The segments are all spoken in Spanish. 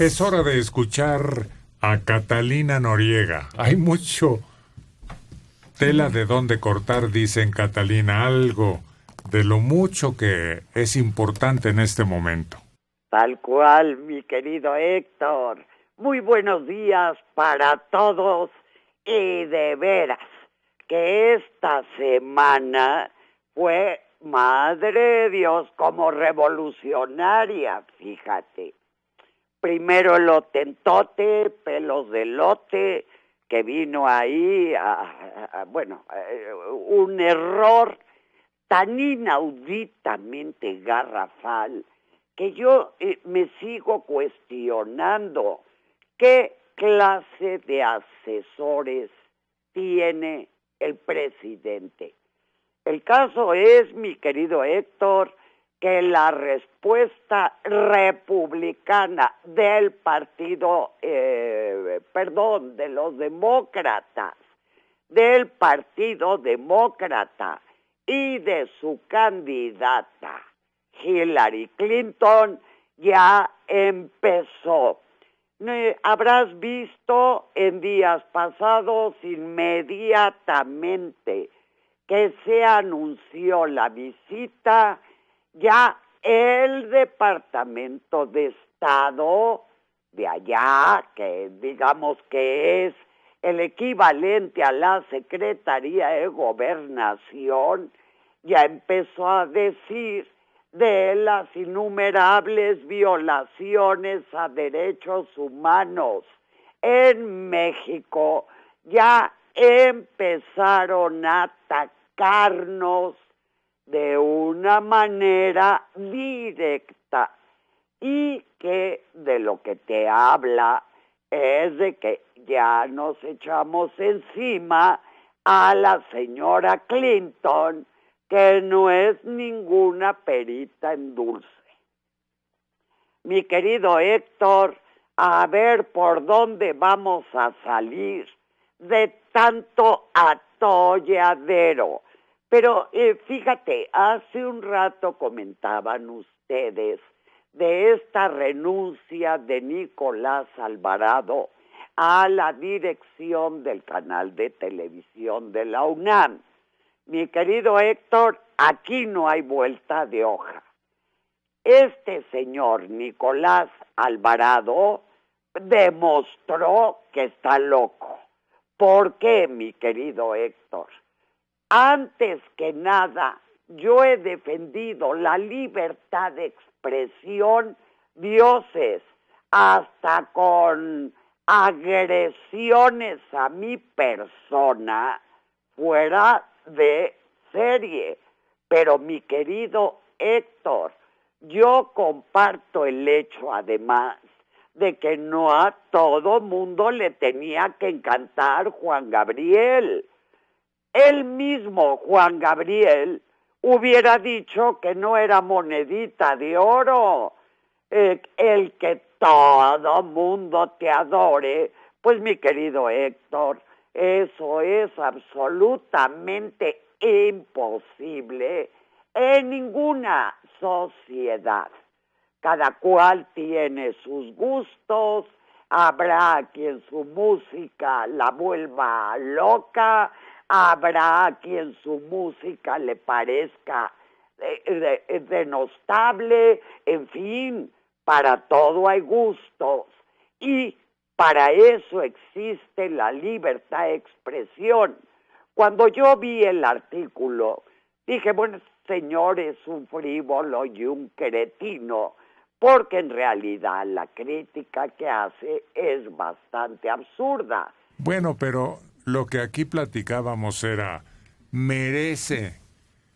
Es hora de escuchar a Catalina Noriega. Hay mucho tela de dónde cortar, dicen Catalina, algo de lo mucho que es importante en este momento. Tal cual, mi querido Héctor. Muy buenos días para todos y de veras que esta semana fue, madre de Dios, como revolucionaria, fíjate. Primero el Otentote, pelos de lote, que vino ahí, un error tan inauditamente garrafal que yo me sigo cuestionando qué clase de asesores tiene el presidente. El caso es, mi querido Héctor, que la respuesta republicana del partido, de los demócratas, del Partido Demócrata y de su candidata Hillary Clinton ya empezó. Habrás visto en días pasados inmediatamente que se anunció la visita, ya el Departamento de Estado de allá, que digamos que es el equivalente a la Secretaría de Gobernación, ya empezó a decir de las innumerables violaciones a derechos humanos en México. Ya empezaron a atacarnos de una manera directa y que de lo que te habla es de que ya nos echamos encima a la señora Clinton, que no es ninguna perita en dulce. Mi querido Héctor, a ver por dónde vamos a salir de tanto atolladero. Pero fíjate, hace un rato comentaban ustedes de esta renuncia de Nicolás Alvarado a la dirección del canal de televisión de la UNAM. Mi querido Héctor, aquí no hay vuelta de hoja. Este señor Nicolás Alvarado demostró que está loco. ¿Por qué, mi querido Héctor? Antes que nada, yo he defendido la libertad de expresión, dioses, hasta con agresiones a mi persona, fuera de serie. Pero mi querido Héctor, yo comparto el hecho además de que no a todo mundo le tenía que encantar Juan Gabriel. El mismo Juan Gabriel hubiera dicho que no era monedita de oro. El que todo mundo te adore, pues mi querido Héctor, eso es absolutamente imposible en ninguna sociedad. Cada cual tiene sus gustos, habrá quien su música la vuelva loca, habrá quien su música le parezca denostable, en fin, para todo hay gustos y para eso existe la libertad de expresión. Cuando yo vi el artículo, dije, bueno, señor es un frívolo y un cretino, porque en realidad la crítica que hace es bastante absurda. Bueno, pero lo que aquí platicábamos era, ¿merece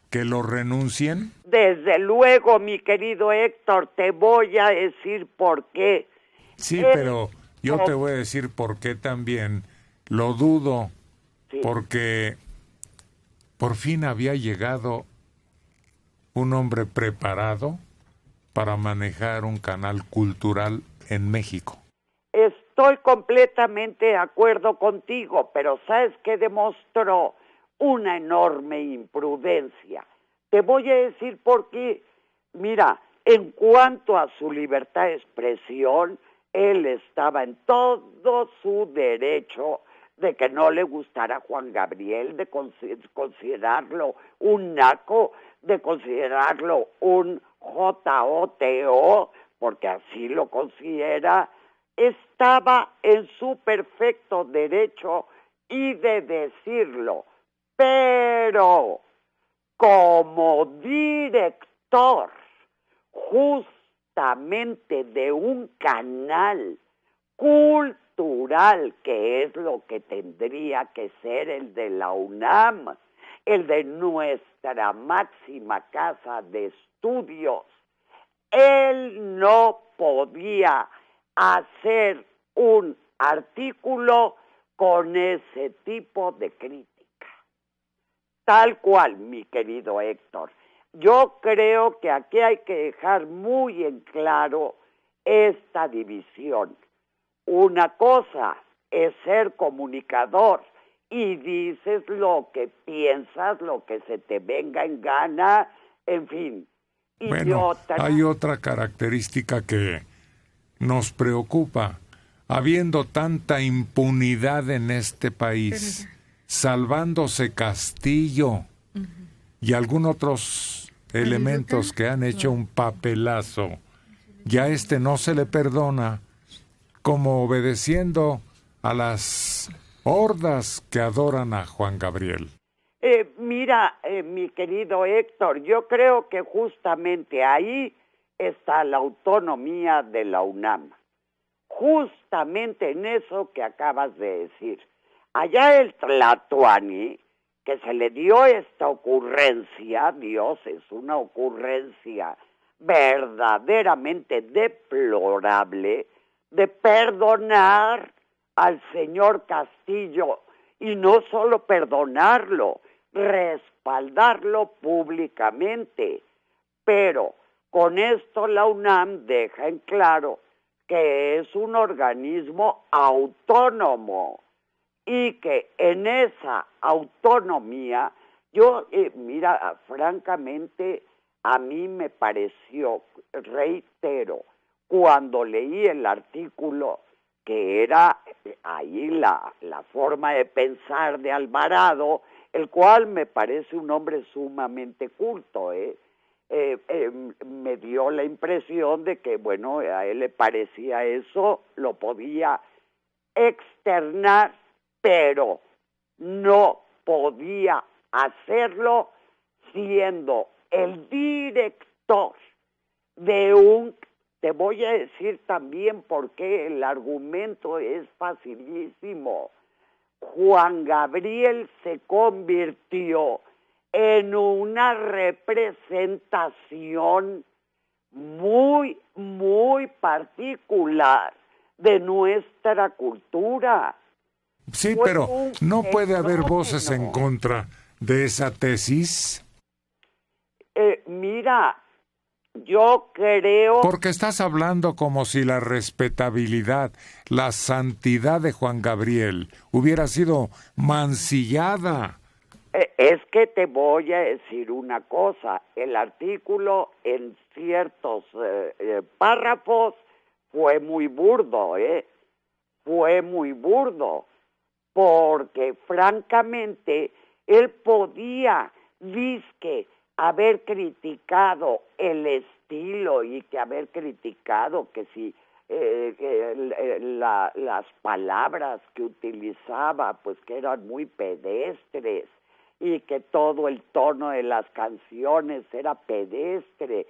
que lo renuncien? Desde luego, mi querido Héctor, te voy a decir por qué. Sí, pero yo te voy a decir por qué también lo dudo, sí. Porque por fin había llegado un hombre preparado para manejar un canal cultural en México. Estoy completamente de acuerdo contigo, pero ¿sabes qué demostró? Una enorme imprudencia. Te voy a decir por qué. Mira, en cuanto a su libertad de expresión, él estaba en todo su derecho de que no le gustara Juan Gabriel, de considerarlo un naco, de considerarlo un JOTO, porque así lo considera. Estaba en su perfecto derecho y de decirlo, pero como director justamente de un canal cultural, que es lo que tendría que ser el de la UNAM, el de nuestra máxima casa de estudios, él no podía hacer un artículo con ese tipo de crítica. Tal cual, mi querido Héctor. Yo creo que aquí hay que dejar muy en claro esta división. Una cosa es ser comunicador y dices lo que piensas, lo que se te venga en gana, en fin. Y bueno, hay otra característica que nos preocupa. Habiendo tanta impunidad en este país, salvándose Castillo y algunos otros elementos que han hecho un papelazo, ya no se le perdona, como obedeciendo a las hordas que adoran a Juan Gabriel. Mira, mi querido Héctor, yo creo que justamente ahí está la autonomía de la UNAM. Justamente en eso que acabas de decir. Allá el Tlatuani, que se le dio esta ocurrencia, Dios, es una ocurrencia verdaderamente deplorable, de perdonar al señor Castillo, y no solo perdonarlo, respaldarlo públicamente. Pero con esto la UNAM deja en claro que es un organismo autónomo y que en esa autonomía, mira, francamente, a mí me pareció, reitero, cuando leí el artículo, que era ahí la forma de pensar de Alvarado, el cual me parece un hombre sumamente culto, me dio la impresión de que, bueno, a él le parecía eso, lo podía externar, pero no podía hacerlo siendo el director de un... Te voy a decir también por qué el argumento es facilísimo. Juan Gabriel se convirtió en una representación muy, muy particular de nuestra cultura. Sí, pero ¿no puede haber voces en contra de esa tesis? Mira, yo creo... Porque estás hablando como si la respetabilidad, la santidad de Juan Gabriel hubiera sido mancillada. Es que te voy a decir una cosa, el artículo en ciertos párrafos fue muy burdo, fue muy burdo, porque francamente él podía, dizque, haber criticado el estilo y que haber criticado que si las palabras que utilizaba pues que eran muy pedestres y que todo el tono de las canciones era pedestre.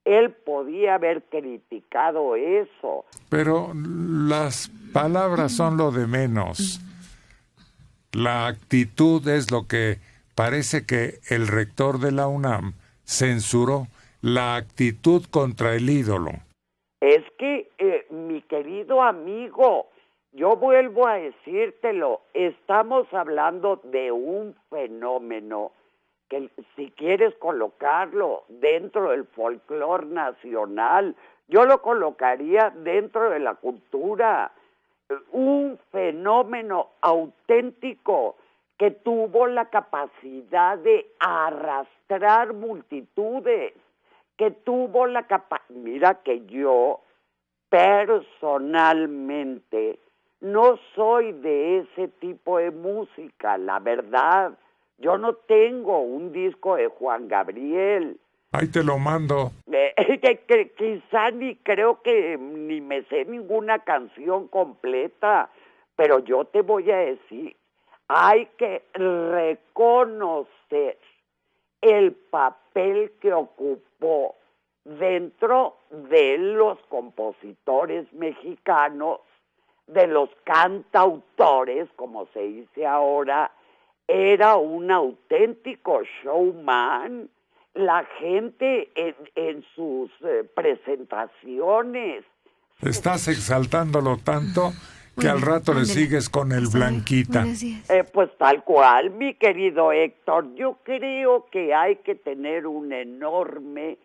Él podía haber criticado eso. Pero las palabras son lo de menos. La actitud es lo que parece que el rector de la UNAM censuró, la actitud contra el ídolo. Es que, mi querido amigo, yo vuelvo a decírtelo, estamos hablando de un fenómeno que si quieres colocarlo dentro del folclore nacional, yo lo colocaría dentro de la cultura, un fenómeno auténtico que tuvo la capacidad de arrastrar multitudes, que tuvo la capacidad... Mira que yo personalmente no soy de ese tipo de música, la verdad. Yo no tengo un disco de Juan Gabriel. Ahí te lo mando. Quizá ni creo que ni me sé ninguna canción completa, pero yo te voy a decir, hay que reconocer el papel que ocupó dentro de los compositores mexicanos, de los cantautores, como se dice ahora. Era un auténtico showman. La gente en sus presentaciones. Estás exaltándolo tanto que al rato le sigues con el Blanquita. Pues tal cual, mi querido Héctor. Yo creo que hay que tener un enorme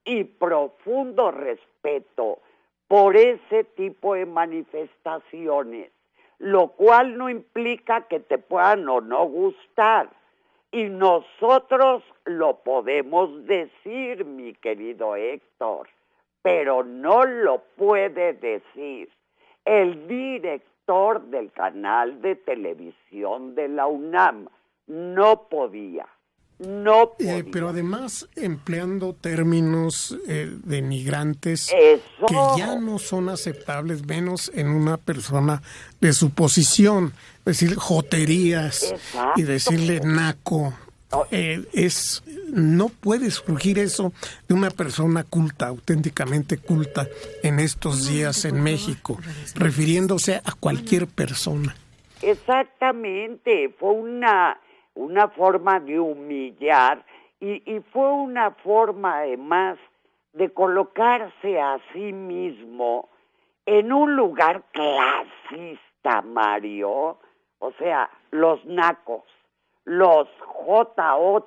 y profundo respeto por ese tipo de manifestaciones, lo cual no implica que te puedan o no gustar. Y nosotros lo podemos decir, mi querido Héctor, pero no lo puede decir el director del canal de televisión de la UNAM. No podía. Pero además empleando términos denigrantes Eso. Que ya no son aceptables, menos en una persona de su posición. Decir joterías. Exacto. Y decirle naco. No puede surgir eso de una persona culta, auténticamente culta en estos días en México, refiriéndose a cualquier persona. Exactamente, fue una forma de humillar y fue una forma además de colocarse a sí mismo en un lugar clasista, Mario. O sea, los nacos, los JOTOS.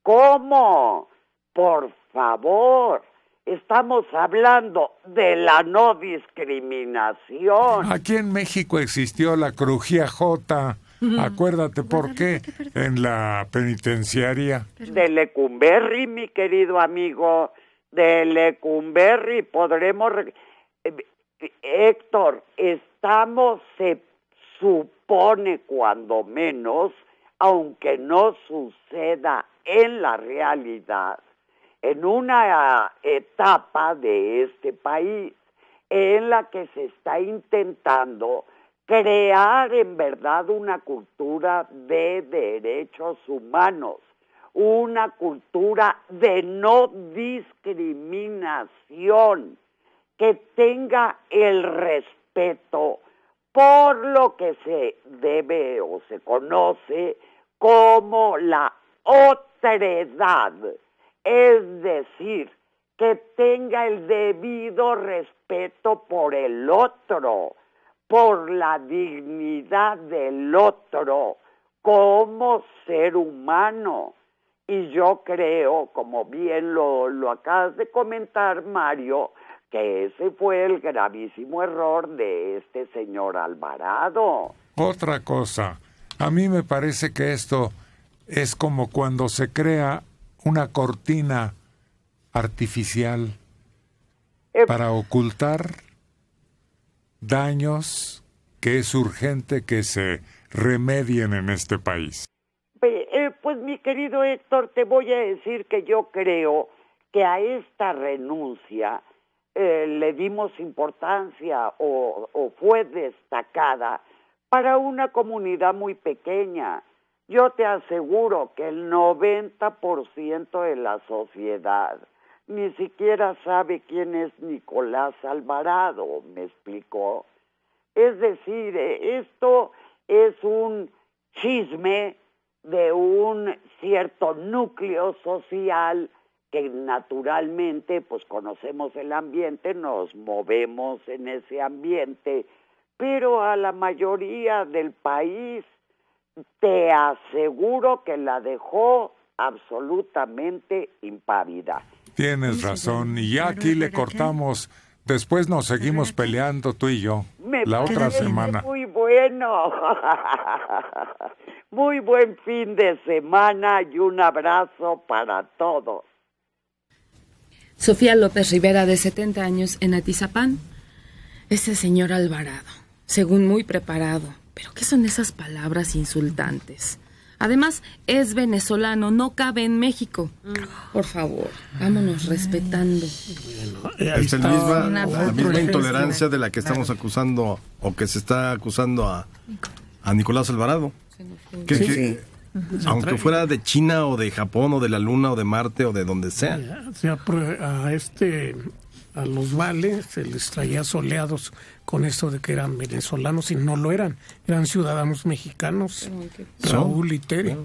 ¿Cómo? Por favor, estamos hablando de la no discriminación. Aquí en México existió la crujía J. Acuérdate por qué en la penitenciaria. De Lecumberri, mi querido amigo, de Lecumberri podremos... Héctor, se supone cuando menos, aunque no suceda en la realidad, en una etapa de este país en la que se está intentando crear en verdad una cultura de derechos humanos, una cultura de no discriminación, que tenga el respeto por lo que se debe o se conoce como la otredad, es decir, que tenga el debido respeto por el otro, por la dignidad del otro como ser humano. Y yo creo, como bien lo acabas de comentar, Mario, que ese fue el gravísimo error de este señor Alvarado. Otra cosa, a mí me parece que esto es como cuando se crea una cortina artificial para ocultar daños que es urgente que se remedien en este país. Pues mi querido Héctor, te voy a decir que yo creo que a esta renuncia le dimos importancia o fue destacada para una comunidad muy pequeña. Yo te aseguro que el 90% de la sociedad ni siquiera sabe quién es Nicolás Alvarado, ¿me explicó? Es decir, esto es un chisme de un cierto núcleo social que naturalmente pues conocemos el ambiente, nos movemos en ese ambiente, pero a la mayoría del país te aseguro que la dejó absolutamente impávida. Tienes razón, y ya aquí le cortamos. Después nos seguimos peleando tú y yo, la otra semana. Muy bueno. Muy buen fin de semana y un abrazo para todos. Sofía López Rivera, de 70 años, en Atizapán. Ese señor Alvarado, según muy preparado. ¿Pero qué son esas palabras insultantes? Además, es venezolano, no cabe en México. Por favor, vámonos respetando. Es la misma intolerancia de la que estamos acusando, o que se está acusando a Nicolás Alvarado. Aunque fuera de China o de Japón o de la Luna o de Marte o de donde sea. A los Vale se les traía soleados con eso de que eran venezolanos y no lo eran ciudadanos mexicanos, Raúl y Tere.